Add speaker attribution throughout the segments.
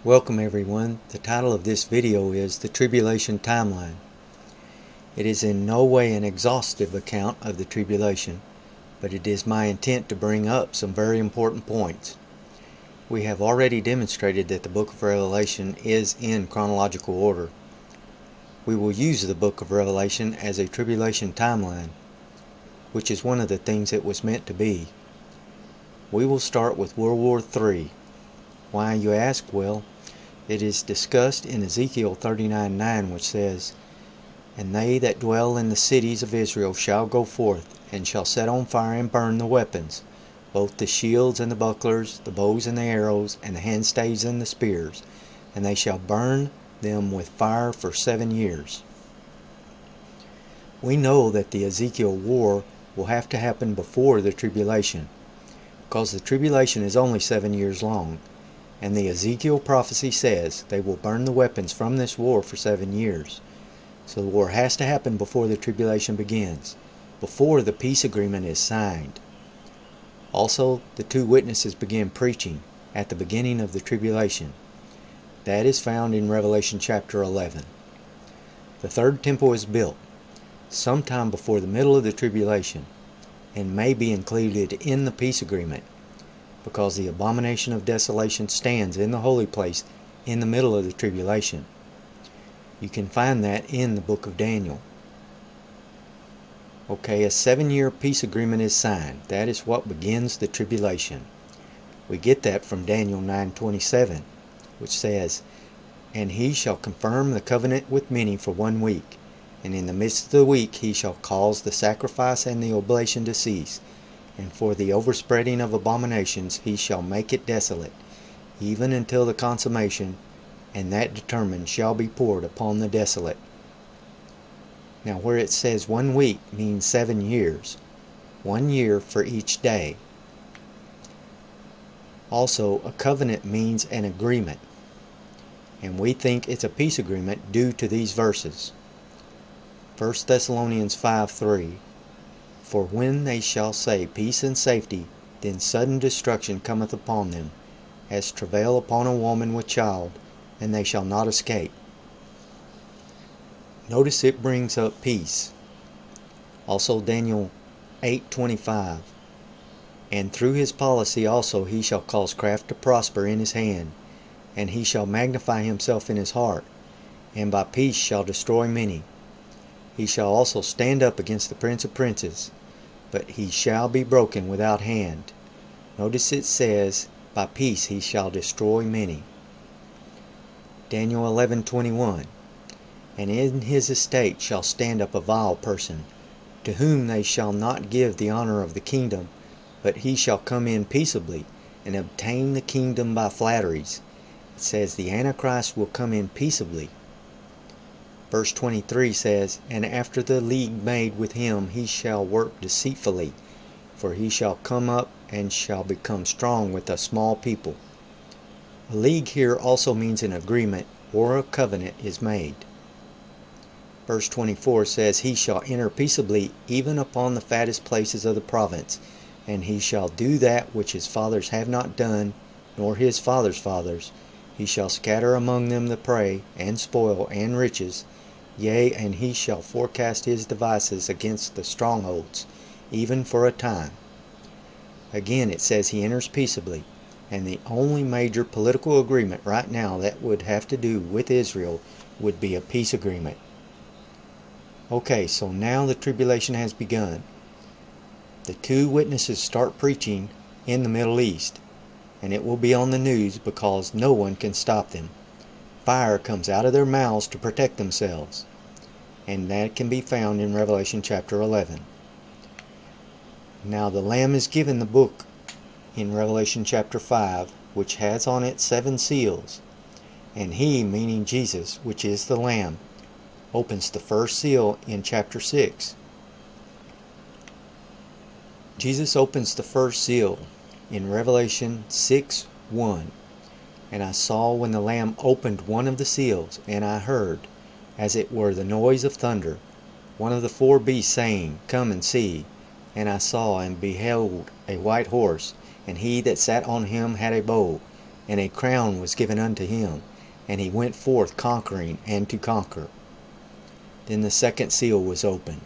Speaker 1: Welcome everyone. The title of this video is The Tribulation Timeline. It is in no way an exhaustive account of the tribulation, but it is my intent to bring up some very important points. We have already demonstrated that the book of Revelation is in chronological order. We will use the book of Revelation as a tribulation timeline, which is one of the things it was meant to be. We will start with World War III. Why, you ask? Well, it is discussed in Ezekiel 39:9, which says, "And they that dwell in the cities of Israel shall go forth, and shall set on fire and burn the weapons, both the shields and the bucklers, the bows and the arrows, and the handstaves and the spears, and they shall burn them with fire for 7 years." We know that the Ezekiel war will have to happen before the tribulation, because the tribulation is only 7 years long. And the Ezekiel prophecy says they will burn the weapons from this war for 7 years. So the war has to happen before the tribulation begins, before the peace agreement is signed. Also, the two witnesses begin preaching at the beginning of the tribulation. That is found in Revelation chapter 11. The third temple is built sometime before the middle of the tribulation and may be included in the peace agreement, because the abomination of desolation stands in the holy place in the middle of the tribulation. You can find that in the book of Daniel. Okay, a 7-year peace agreement is signed. That is what begins the tribulation. We get that from Daniel 9:27, which says, "And he shall confirm the covenant with many for 1 week, and in the midst of the week he shall cause the sacrifice and the oblation to cease. And for the overspreading of abominations he shall make it desolate, even until the consummation, and that determined shall be poured upon the desolate." Now where it says 1 week means 7 years, 1 year for each day. Also, a covenant means an agreement, and we think it's a peace agreement due to these verses. 1 Thessalonians 5:3, "For when they shall say peace and safety, then sudden destruction cometh upon them, as travail upon a woman with child, and they shall not escape." Notice it brings up peace. Also Daniel 8:25, "And through his policy also he shall cause craft to prosper in his hand, and he shall magnify himself in his heart, and by peace shall destroy many. He shall also stand up against the prince of princes, but he shall be broken without hand." Notice it says, "By peace he shall destroy many." Daniel 11:21, "And in his estate shall stand up a vile person, to whom they shall not give the honor of the kingdom, but he shall come in peaceably, and obtain the kingdom by flatteries." It says the Antichrist will come in peaceably. Verse 23 says, "And after the league made with him he shall work deceitfully, for he shall come up and shall become strong with a small people." A league here also means an agreement or a covenant is made. Verse 24 says, "He shall enter peaceably even upon the fattest places of the province, and he shall do that which his fathers have not done, nor his fathers' fathers. He shall scatter among them the prey, and spoil, and riches. Yea, and he shall forecast his devices against the strongholds, even for a time." Again it says he enters peaceably, and the only major political agreement right now that would have to do with Israel would be a peace agreement. Okay, so now the tribulation has begun. The two witnesses start preaching in the Middle East, and it will be on the news because no one can stop them. Fire comes out of their mouths to protect themselves, and that can be found in Revelation chapter 11. Now the Lamb is given the book in Revelation chapter 5, which has on it 7 seals, and he, meaning Jesus, which is the Lamb, opens the first seal in chapter 6. Jesus opens the first seal in Revelation 6:1. "And I saw when the Lamb opened one of the seals, and I heard, as it were the noise of thunder, one of the 4 beasts saying, Come and see. And I saw and beheld a white horse, and he that sat on him had a bow, and a crown was given unto him, and he went forth conquering and to conquer. Then the second seal was opened.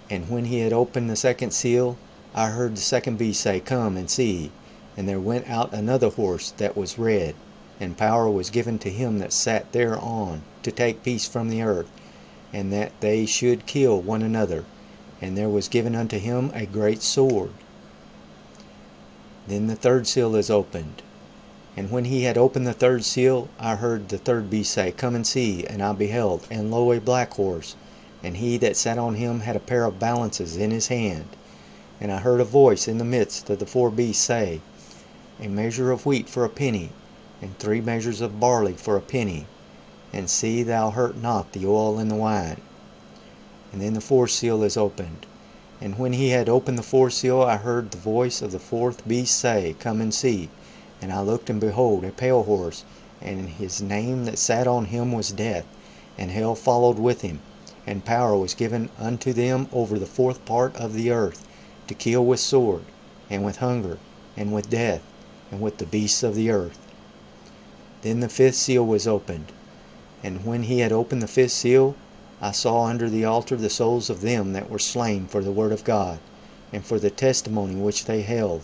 Speaker 1: And when he had opened the second seal, I heard the second beast say, Come and see. And there went out another horse that was red, and power was given to him that sat thereon, to take peace from the earth, and that they should kill one another. And there was given unto him a great sword. Then the third seal is opened. And when he had opened the third seal, I heard the third beast say, Come and see. And I beheld, and lo, a black horse, and he that sat on him had a pair of balances in his hand. And I heard a voice in the midst of the four beasts say, A measure of wheat for a penny, and 3 measures of barley for a penny, and see thou hurt not the oil and the wine. And then the fourth seal is opened. And when he had opened the fourth seal, I heard the voice of the fourth beast say, Come and see. And I looked, and behold, a pale horse, and his name that sat on him was Death, and hell followed with him. And power was given unto them over the fourth part of the earth, to kill with sword, and with hunger, and with death, and with the beasts of the earth. Then the fifth seal was opened. And when he had opened the fifth seal, I saw under the altar the souls of them that were slain for the word of God, and for the testimony which they held.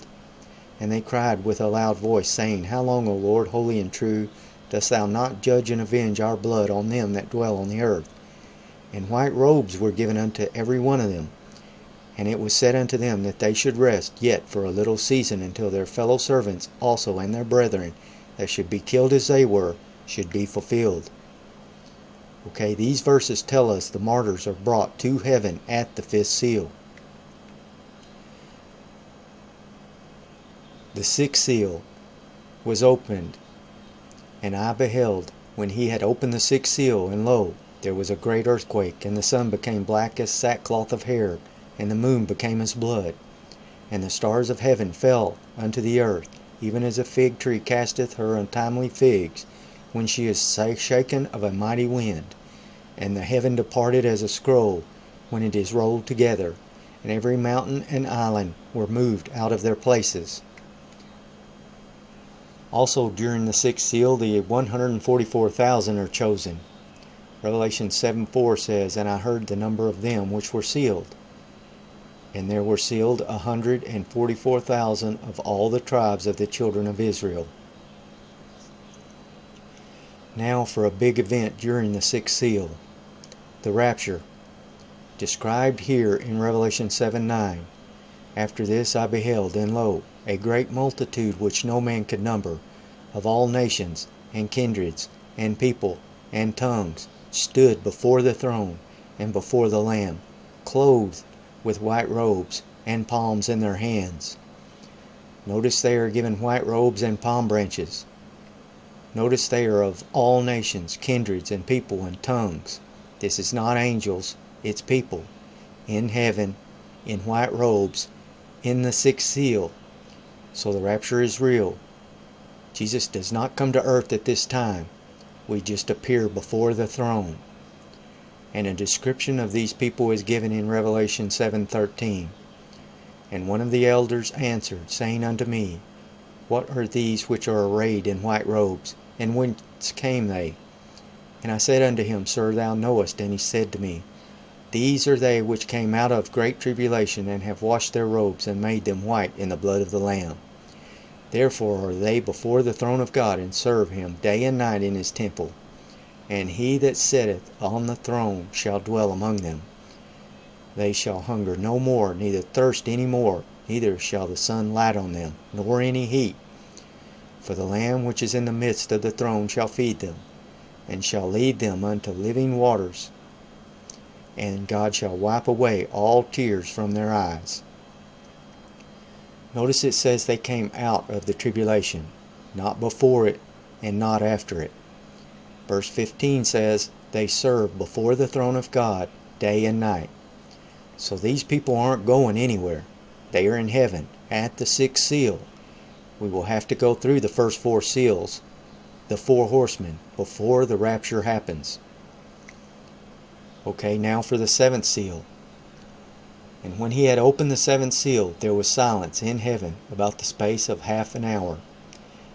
Speaker 1: And they cried with a loud voice, saying, How long, O Lord, holy and true, dost thou not judge and avenge our blood on them that dwell on the earth? And white robes were given unto every one of them. And it was said unto them that they should rest yet for a little season, until their fellow servants also and their brethren that should be killed as they were should be fulfilled. Okay, these verses tell us the martyrs are brought to heaven at the fifth seal. The sixth seal was opened, and I beheld, when he had opened the sixth seal, and lo, there was a great earthquake, and the sun became black as sackcloth of hair, and the moon became as blood, and the stars of heaven fell unto the earth, even as a fig tree casteth her untimely figs, when she is shaken of a mighty wind. And the heaven departed as a scroll, when it is rolled together, and every mountain and island were moved out of their places. Also during the sixth seal, the 144,000 are chosen. Revelation 7:4 says, And I heard the number of them which were sealed. And there were sealed 144,000 of all the tribes of the children of Israel. Now for a big event during the sixth seal, the rapture, described here in Revelation 7:9. After this I beheld, and lo, a great multitude which no man could number, of all nations, and kindreds, and people, and tongues, stood before the throne, and before the Lamb, clothed with white robes, and palms in their hands. Notice they are given white robes and palm branches. Notice they are of all nations, kindreds, and people, and tongues. This is not angels, it's people, in heaven, in white robes, in the sixth seal. So the rapture is real. Jesus does not come to earth at this time. We just appear before the throne. And a description of these people is given in Revelation 7:13. And one of the elders answered, saying unto me, What are these which are arrayed in white robes, and whence came they? And I said unto him, Sir, thou knowest. And he said to me, These are they which came out of great tribulation, and have washed their robes, and made them white in the blood of the Lamb. Therefore are they before the throne of God, and serve him day and night in his temple. And he that sitteth on the throne shall dwell among them. They shall hunger no more, neither thirst any more, neither shall the sun light on them, nor any heat. For the Lamb which is in the midst of the throne shall feed them, and shall lead them unto living waters. And God shall wipe away all tears from their eyes. Notice it says they came out of the tribulation, not before it and not after it. Verse 15 says they serve before the throne of God day and night. So these people aren't going anywhere. They are in heaven at the sixth seal. We will have to go through the first 4 seals, the 4 horsemen, before the rapture happens. Okay, now for the 7th seal. And when he had opened the 7th seal, there was silence in heaven about the space of half an hour.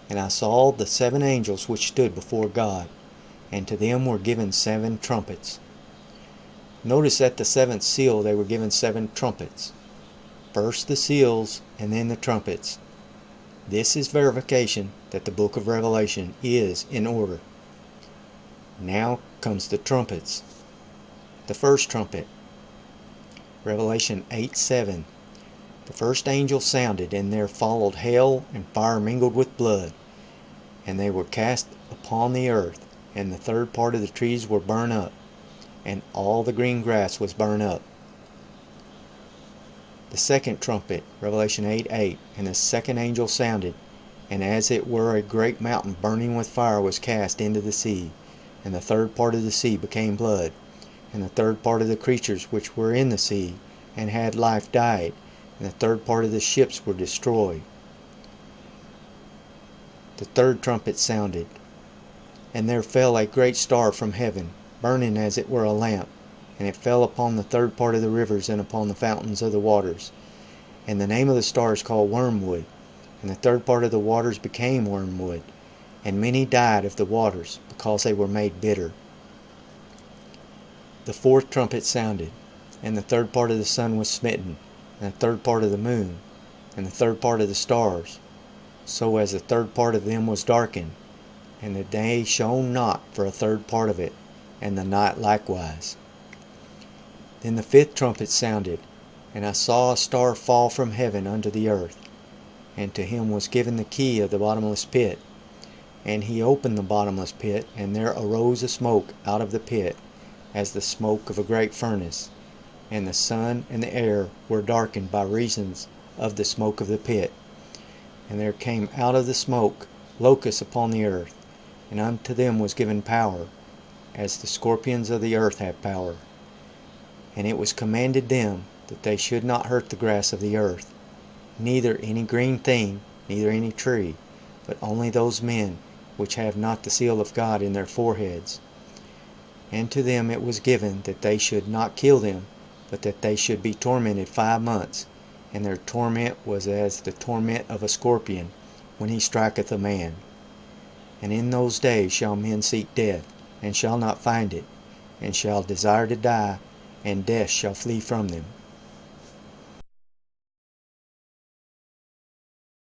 Speaker 1: And I saw the 7 angels which stood before God, and to them were given 7 trumpets. Notice at the 7th seal they were given 7 trumpets. First the seals, and then the trumpets. This is verification that the book of Revelation is in order. Now comes the trumpets. The first trumpet, Revelation 8:7. The first angel sounded, and there followed hail and fire mingled with blood, and they were cast upon the earth, and the third part of the trees were burned up, and all the green grass was burned up. The second trumpet, Revelation 8:8. And the second angel sounded, and as it were a great mountain burning with fire was cast into the sea, and the third part of the sea became blood, and the third part of the creatures which were in the sea and had life died, and the third part of the ships were destroyed. The third trumpet sounded, and there fell a great star from heaven, burning as it were a lamp, and it fell upon the third part of the rivers and upon the fountains of the waters. And the name of the star is called Wormwood, and the third part of the waters became wormwood, and many died of the waters, because they were made bitter. The fourth trumpet sounded, and the third part of the sun was smitten, and the third part of the moon, and the third part of the stars, so as the third part of them was darkened, and the day shone not for a third part of it, and the night likewise. Then the fifth trumpet sounded, and I saw a star fall from heaven unto the earth, and to him was given the key of the bottomless pit. And he opened the bottomless pit, and there arose a smoke out of the pit, as the smoke of a great furnace, and the sun and the air were darkened by reason of the smoke of the pit. And there came out of the smoke locusts upon the earth, and unto them was given power, as the scorpions of the earth have power. And it was commanded them that they should not hurt the grass of the earth, neither any green thing, neither any tree, but only those men which have not the seal of God in their foreheads. And to them it was given that they should not kill them, but that they should be tormented 5 months, and their torment was as the torment of a scorpion, when he striketh a man. And in those days shall men seek death, and shall not find it, and shall desire to die, and death shall flee from them.